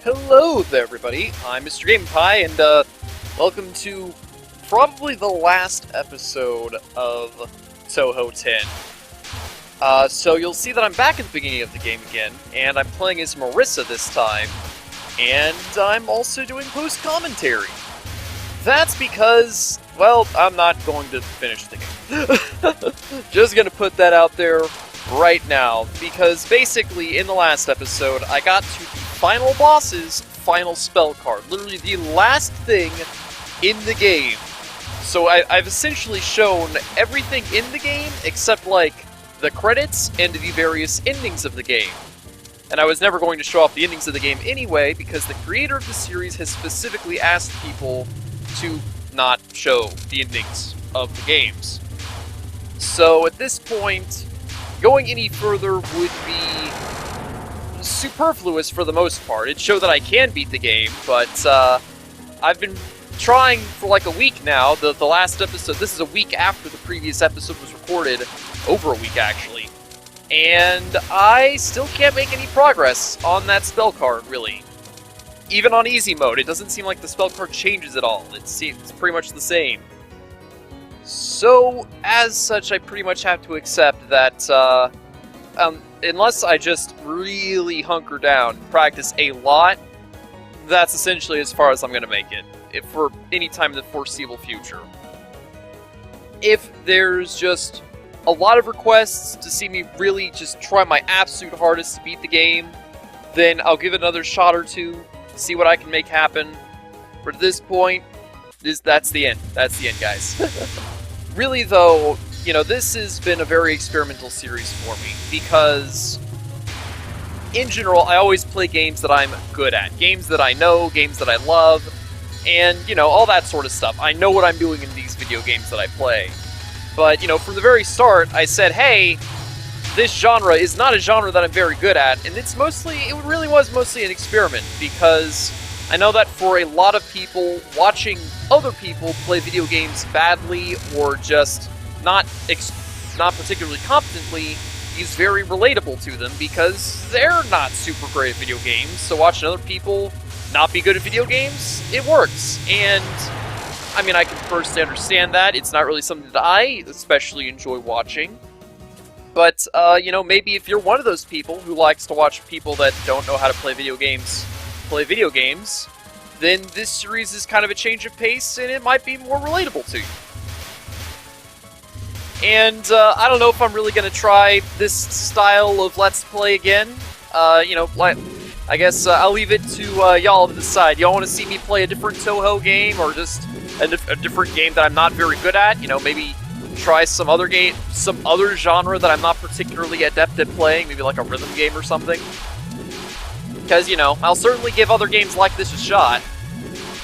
Hello there, everybody. I'm mrgameandpie, and welcome to probably the last episode of Touhou 10. So you'll see that I'm back at the beginning of the game again, and I'm playing as Marisa this time, and I'm also doing post-commentary. That's because, well, I'm not going to finish the game. Just gonna put that out there right now, because basically, in the last episode, I got to the final boss's final spell card. Literally the last thing in the game. So I've essentially shown everything in the game, except, like, the credits and the various endings of the game. And I was never going to show off the endings of the game anyway, because the creator of the series has specifically asked people to not show the endings of the games. So at this point, going any further would be superfluous for the most part. It'd show that I can beat the game, but I've been trying for like a week now. The last episode, this is a week after the previous episode was recorded, over a week actually, and I still can't make any progress on that spell card, really. Even on easy mode, it doesn't seem like the spell card changes at all. It seems pretty much the same. So, as such, I pretty much have to accept that, unless I just really hunker down, practice a lot, that's essentially as far as I'm going to make it, for any time in the foreseeable future. If there's just a lot of requests to see me really just try my absolute hardest to beat the game, then I'll give it another shot or two, see what I can make happen. But at this point, that's the end. That's the end, guys. Really, though, you know, this has been a very experimental series for me, because in general, I always play games that I'm good at. Games that I know, games that I love, and, you know, all that sort of stuff. I know what I'm doing in these video games that I play. But, you know, from the very start, I said, hey, this genre is not a genre that I'm very good at, and it really was mostly an experiment, because I know that for a lot of people, watching other people play video games badly or just not particularly competently is very relatable to them, because they're not super great at video games. So watching other people not be good at video games, it works. And I mean, I can personally understand that. It's not really something that I especially enjoy watching. But, you know, maybe if you're one of those people who likes to watch people that don't know how to play video games, then this series is kind of a change of pace, and it might be more relatable to you. And, I don't know if I'm really going to try this style of Let's Play again. You know, I guess I'll leave it to y'all to decide. Y'all want to see me play a different Touhou game, or just a different game that I'm not very good at? You know, maybe try some other genre that I'm not particularly adept at playing, maybe like a rhythm game or something. Because, you know, I'll certainly give other games like this a shot.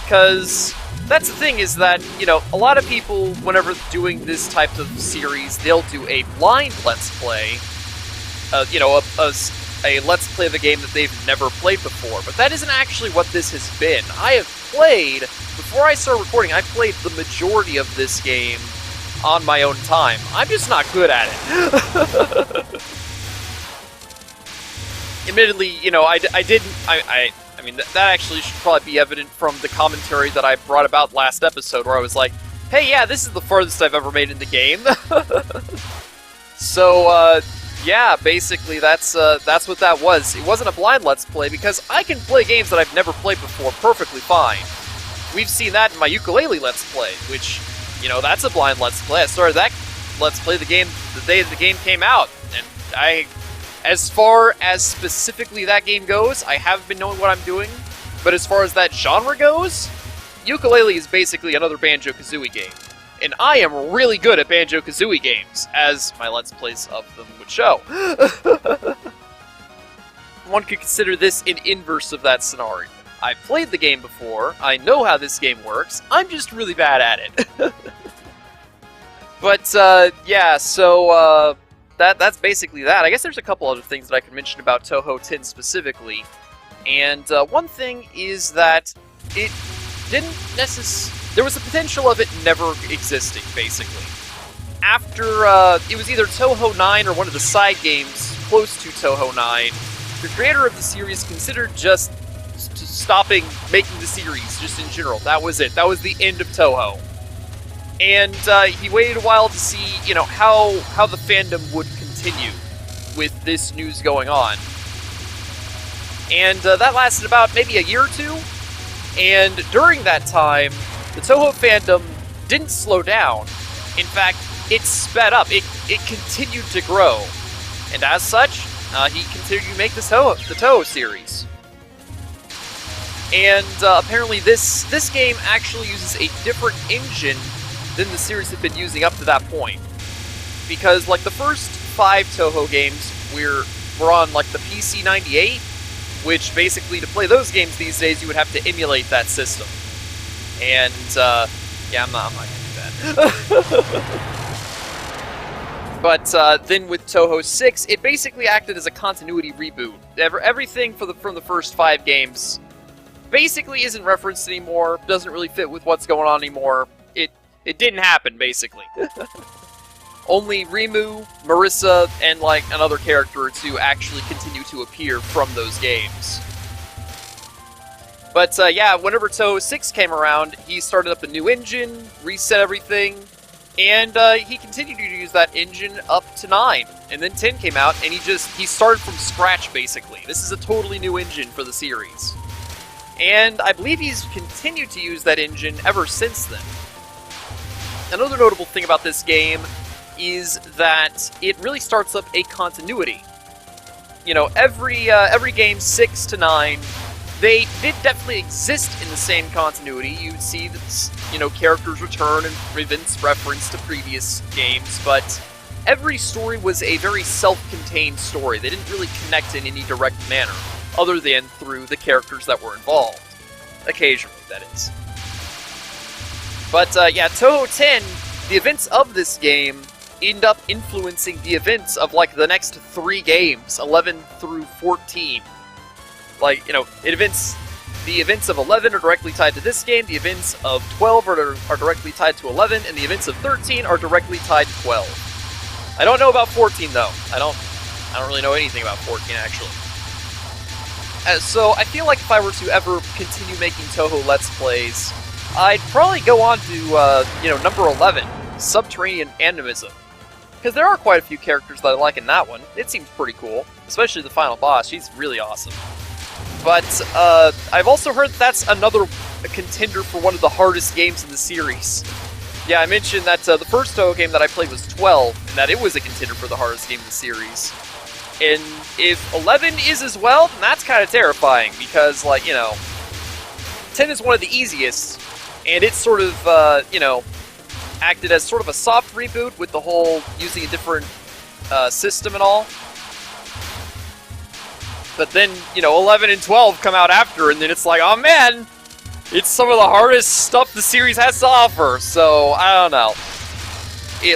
Because that's the thing, is that, you know, a lot of people, whenever doing this type of series, they'll do a blind Let's Play. You know, a Let's Play of a game that they've never played before. But that isn't actually what this has been. I have played, before I started recording, I played the majority of this game on my own time. I'm just not good at it. Admittedly, you know, I mean, that actually should probably be evident from the commentary that I brought about last episode, where I was like, hey, yeah, this is the farthest I've ever made in the game. So, yeah, basically, that's what that was. It wasn't a blind Let's Play, because I can play games that I've never played before perfectly fine. We've seen that in my ukulele Let's Play, which, you know, that's a blind Let's Play. I started that Let's Play the day the game came out, and as far as specifically that game goes, I haven't been knowing what I'm doing, but as far as that genre goes, ukulele is basically another Banjo-Kazooie game. And I am really good at Banjo-Kazooie games, as my Let's Plays of them would show. One could consider this an inverse of that scenario. I've played the game before, I know how this game works, I'm just really bad at it. But, yeah, so, that's basically that. I guess there's a couple other things that I could mention about Touhou 10 specifically. And one thing is that it didn't there was the potential of it never existing, basically. After, it was either Touhou 9 or one of the side games close to Touhou 9, the creator of the series considered just stopping making the series, just in general. That was it. That was the end of Touhou. And he waited a while to see, you know, how the fandom would continue with this news going on. And that lasted about maybe a year or two. And during that time, the Touhou fandom didn't slow down. In fact, it sped up. It continued to grow. And as such, he continued to make the Touhou series. And apparently this game actually uses a different engine than the series had been using up to that point. Because, like, the first 5 Touhou games were on, like, the PC 98, which basically, to play those games these days, you would have to emulate that system. And, yeah, I'm not gonna do that. But then with Touhou 6, it basically acted as a continuity reboot. Everything from the first 5 games basically isn't referenced anymore, doesn't really fit with what's going on anymore. It didn't happen, basically. Only Rimu, Marisa, and like another character or two actually continue to appear from those games. But yeah, whenever Touhou 6 came around, he started up a new engine, reset everything, and he continued to use that engine up to 9. And then 10 came out, and he started from scratch, basically. This is a totally new engine for the series. And I believe he's continued to use that engine ever since then. Another notable thing about this game is that it really starts up a continuity. You know, every game 6 to 9, they did definitely exist in the same continuity. You'd see that, you know, characters return and events reference to previous games, but every story was a very self-contained story. They didn't really connect in any direct manner, other than through the characters that were involved. Occasionally, that is. But, yeah, Touhou 10, the events of this game end up influencing the events of, like, the next 3 games, 11 through 14. Like, you know, the events of 11 are directly tied to this game, the events of 12 are directly tied to 11, and the events of 13 are directly tied to 12. I don't know about 14, though. I don't really know anything about 14, actually. So, I feel like if I were to ever continue making Touhou Let's Plays, I'd probably go on to, you know, number 11, Subterranean Animism. Because there are quite a few characters that I like in that one. It seems pretty cool, especially the final boss. She's really awesome. But I've also heard that's another contender for one of the hardest games in the series. Yeah, I mentioned that the first Touhou game that I played was 12, and that it was a contender for the hardest game in the series. And if 11 is as well, then that's kind of terrifying, because, like, you know, 10 is one of the easiest, and it's sort of, you know, acted as sort of a soft reboot with the whole using a different system and all. But then, you know, 11 and 12 come out after, and then it's like, oh man, it's some of the hardest stuff the series has to offer, so I don't know.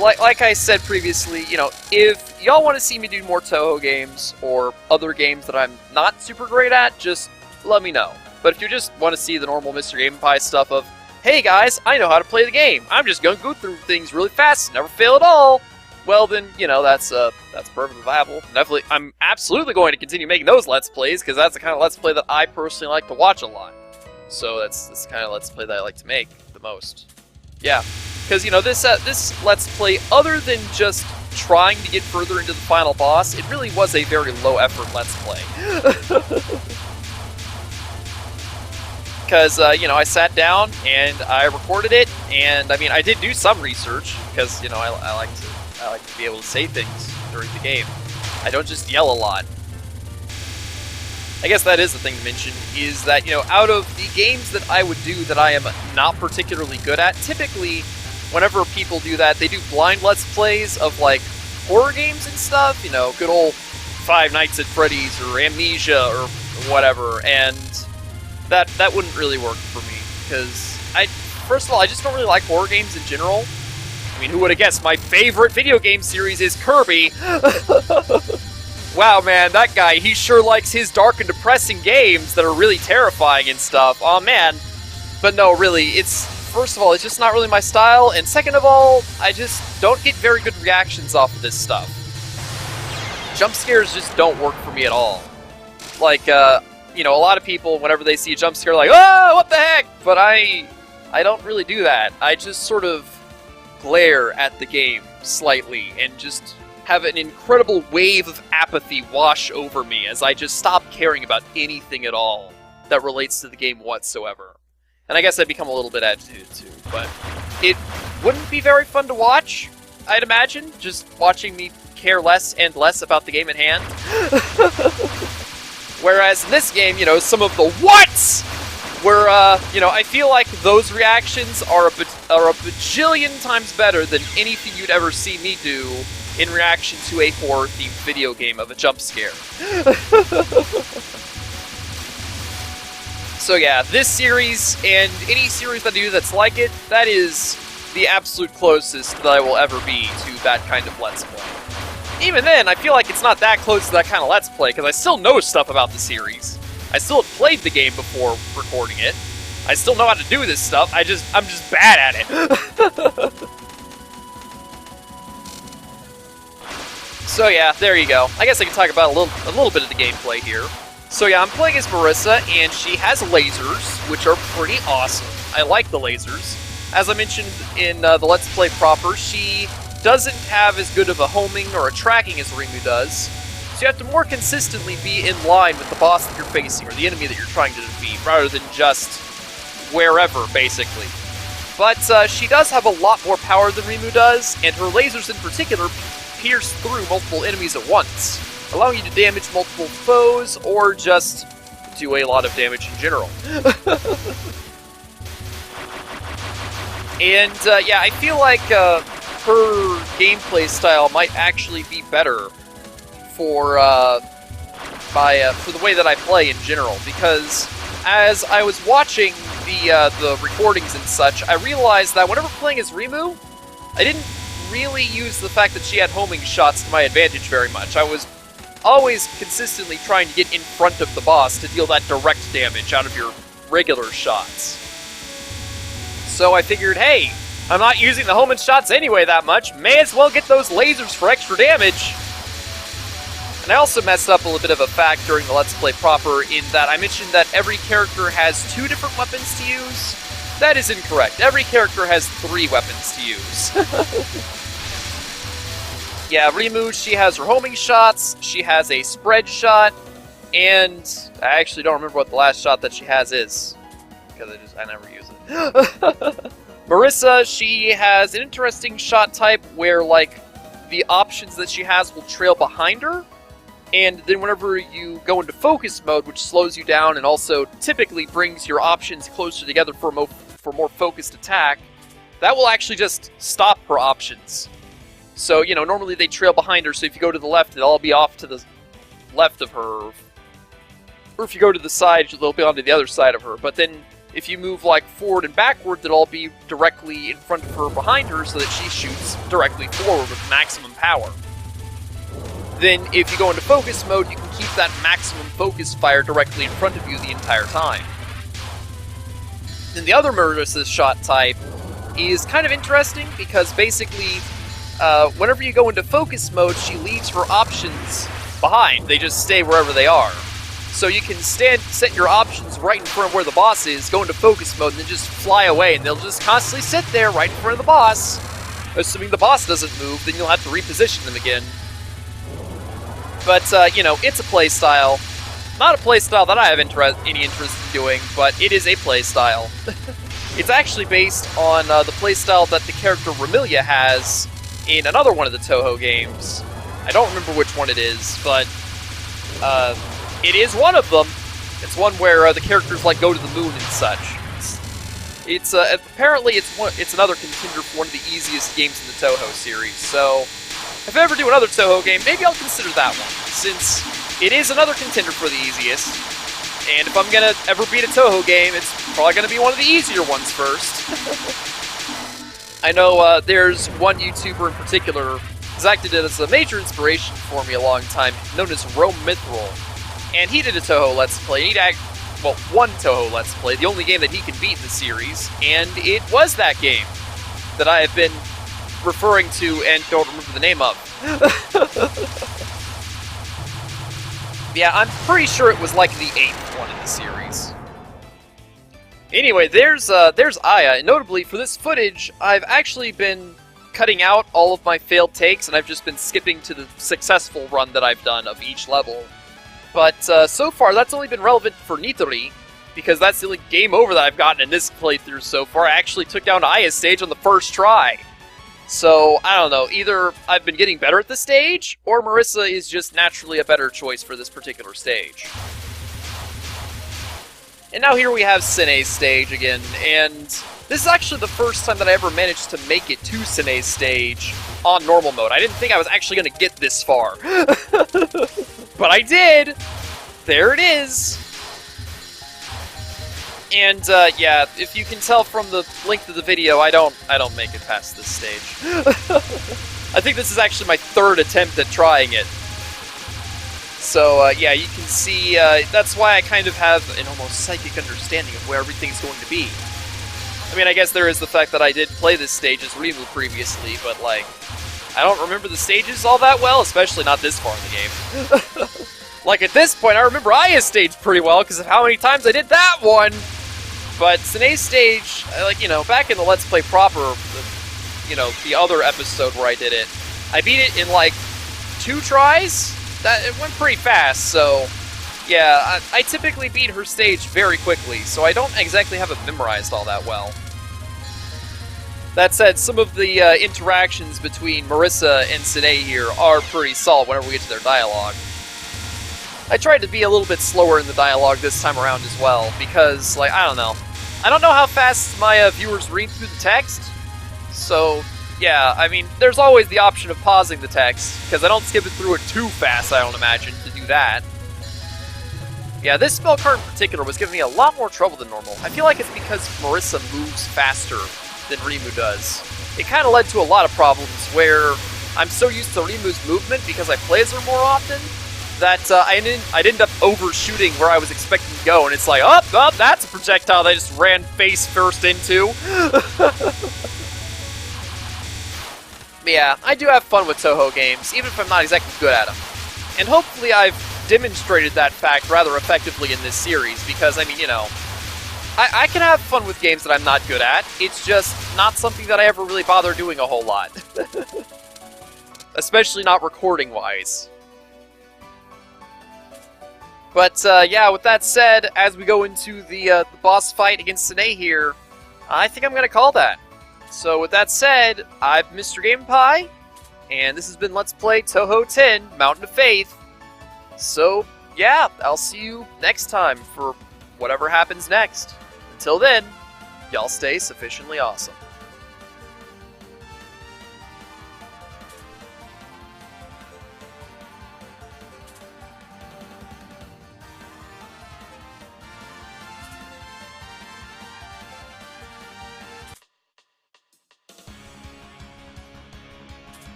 Like I said previously, you know, if y'all want to see me do more Touhou games, or other games that I'm not super great at, just let me know. But if you just want to see the normal MrGameandpie stuff of, hey guys, I know how to play the game, I'm just gonna go through things really fast, never fail at all, well then, you know, that's perfectly viable. Definitely, I'm absolutely going to continue making those Let's Plays, because that's the kind of Let's Play that I personally like to watch a lot. So that's the kind of Let's Play that I like to make the most. Yeah, because, you know, this Let's Play, other than just trying to get further into the final boss, it really was a very low-effort Let's Play. Because, you know, I sat down and I recorded it, and I mean, I did do some research, because, you know, I like to be able to say things during the game. I don't just yell a lot. I guess that is the thing to mention, is that, you know, out of the games that I would do that I am not particularly good at, typically, whenever people do that, they do blind Let's Plays of, like, horror games and stuff, you know, good old Five Nights at Freddy's or Amnesia or whatever, and that wouldn't really work for me, because first of all, I just don't really like horror games in general. I mean, who would have guessed my favorite video game series is Kirby? Wow, man, that guy, he sure likes his dark and depressing games that are really terrifying and stuff. Aw, man. But no, really, first of all, it's just not really my style, and second of all, I just don't get very good reactions off of this stuff. Jump scares just don't work for me at all. Like, you know, a lot of people, whenever they see a jump scare, are like, oh, what the heck? But I don't really do that. I just sort of glare at the game slightly and just have an incredible wave of apathy wash over me as I just stop caring about anything at all that relates to the game whatsoever. And I guess I become a little bit agitated too, but it wouldn't be very fun to watch, I'd imagine, just watching me care less and less about the game at hand. Whereas in this game, you know, some of the whats where, you know, I feel like those reactions are a bajillion times better than anything you'd ever see me do in reaction to a horror-themed video game of a jump scare. So yeah, this series, and any series I do that's like it, that is the absolute closest that I will ever be to that kind of Let's Play. Even then, I feel like it's not that close to that kind of Let's Play, because I still know stuff about the series. I still have played the game before recording it. I still know how to do this stuff, I'm just bad at it. So yeah, there you go. I guess I can talk about a little bit of the gameplay here. So yeah, I'm playing as Marisa, and she has lasers, which are pretty awesome. I like the lasers. As I mentioned in the Let's Play proper, she doesn't have as good of a homing or a tracking as Rimu does, so you have to more consistently be in line with the boss that you're facing, or the enemy that you're trying to defeat, rather than just wherever, basically. But she does have a lot more power than Rimu does, and her lasers in particular pierce through multiple enemies at once, allowing you to damage multiple foes, or just do a lot of damage in general. And yeah, I feel like her gameplay style might actually be better for the way that I play in general, because as I was watching the recordings and such, I realized that whenever playing as Rimu, I didn't really use the fact that she had homing shots to my advantage very much. I was always consistently trying to get in front of the boss to deal that direct damage out of your regular shots. So I figured, hey, I'm not using the homing shots anyway that much, may as well get those lasers for extra damage. And I also messed up a little bit of a fact during the Let's Play proper, in that I mentioned that every character has 2 different weapons to use. That is incorrect. Every character has 3 weapons to use. Yeah, Rimu, she has her homing shots, she has a spread shot, and I actually don't remember what the last shot that she has is, because I never use it. Marisa, she has an interesting shot type where, like, the options that she has will trail behind her, and then whenever you go into focus mode, which slows you down and also typically brings your options closer together for more focused attack, that will actually just stop her options. So, you know, normally they trail behind her, so if you go to the left, they'll all be off to the left of her. Or if you go to the side, they'll be onto the other side of her. But then, if you move, like, forward and backward, they'll all be directly in front of her, behind her, so that she shoots directly forward with maximum power. Then, if you go into focus mode, you can keep that maximum focus fire directly in front of you the entire time. Then the other Marisa's shot type is kind of interesting, because basically, whenever you go into focus mode, she leaves her options behind. They just stay wherever they are. So you can set your options right in front of where the boss is, go into focus mode, and then just fly away, and they'll just constantly sit there right in front of the boss. Assuming the boss doesn't move, then you'll have to reposition them again. But, you know, it's a playstyle. Not a playstyle that I have any interest in doing, but it is a playstyle. It's actually based on the playstyle that the character Ramilia has in another one of the Touhou games. I don't remember which one it is, but it is one of them. It's one where the characters like go to the moon and such. It's apparently it's another contender for one of the easiest games in the Touhou series. So if I ever do another Touhou game, maybe I'll consider that one, since it is another contender for the easiest. And if I'm gonna ever beat a Touhou game, it's probably gonna be one of the easier ones first. I know there's one YouTuber in particular who's acted as a major inspiration for me a long time, known as Rome Mithril. And he did a Touhou Let's Play. One Touhou Let's Play, the only game that he can beat in the series, and it was that game that I have been referring to and don't remember the name of. Yeah, I'm pretty sure it was like the 8th one in the series. Anyway, there's Aya, and notably for this footage, I've actually been cutting out all of my failed takes, and I've just been skipping to the successful run that I've done of each level. But so far, that's only been relevant for Nitori, because that's the only game over that I've gotten in this playthrough so far. I actually took down Aya's stage on the first try. So, I don't know, either I've been getting better at this stage, or Marisa is just naturally a better choice for this particular stage. And now here we have Sine's stage again, and this is actually the first time that I ever managed to make it to Sine's stage on normal mode. I didn't think I was actually going to get this far. But I did! There it is! And, yeah, if you can tell from the length of the video, I don't make it past this stage. I think this is actually my 3rd attempt at trying it. So, yeah, you can see, that's why I kind of have an almost psychic understanding of where everything's going to be. I mean, I guess there is the fact that I did play this stage as Rimu previously, but, like, I don't remember the stages all that well, especially not this far in the game. Like, at this point, I remember Aya's stage pretty well, because of how many times I did that one! But Sine's stage, like, you know, back in the Let's Play proper, you know, the other episode where I did it, I beat it in, like, 2 tries? It went pretty fast, so, yeah, I typically beat her stage very quickly, so I don't exactly have it memorized all that well. That said, some of the interactions between Marisa and Sine here are pretty solid whenever we get to their dialogue. I tried to be a little bit slower in the dialogue this time around as well, because, like, I don't know how fast my viewers read through the text, so, yeah, I mean, there's always the option of pausing the text, because I don't skip it through it too fast, I don't imagine, to do that. Yeah, this spell card in particular was giving me a lot more trouble than normal. I feel like it's because Marisa moves faster than Rimu does. It kind of led to a lot of problems where I'm so used to Rimu's movement because I play as her more often, that I'd end up overshooting where I was expecting to go, and it's like, oh, that's a projectile that I just ran face first into. Yeah, I do have fun with Touhou games, even if I'm not exactly good at them. And hopefully I've demonstrated that fact rather effectively in this series, because, I mean, you know, I can have fun with games that I'm not good at, it's just not something that I ever really bother doing a whole lot. Especially not recording-wise. But, yeah, with that said, as we go into the boss fight against Sine here, I think I'm going to call that. So, with that said, I'm mrgameandpie, and this has been Let's Play Touhou 10, Mountain of Faith. So, yeah, I'll see you next time for whatever happens next. Until then, y'all stay sufficiently awesome.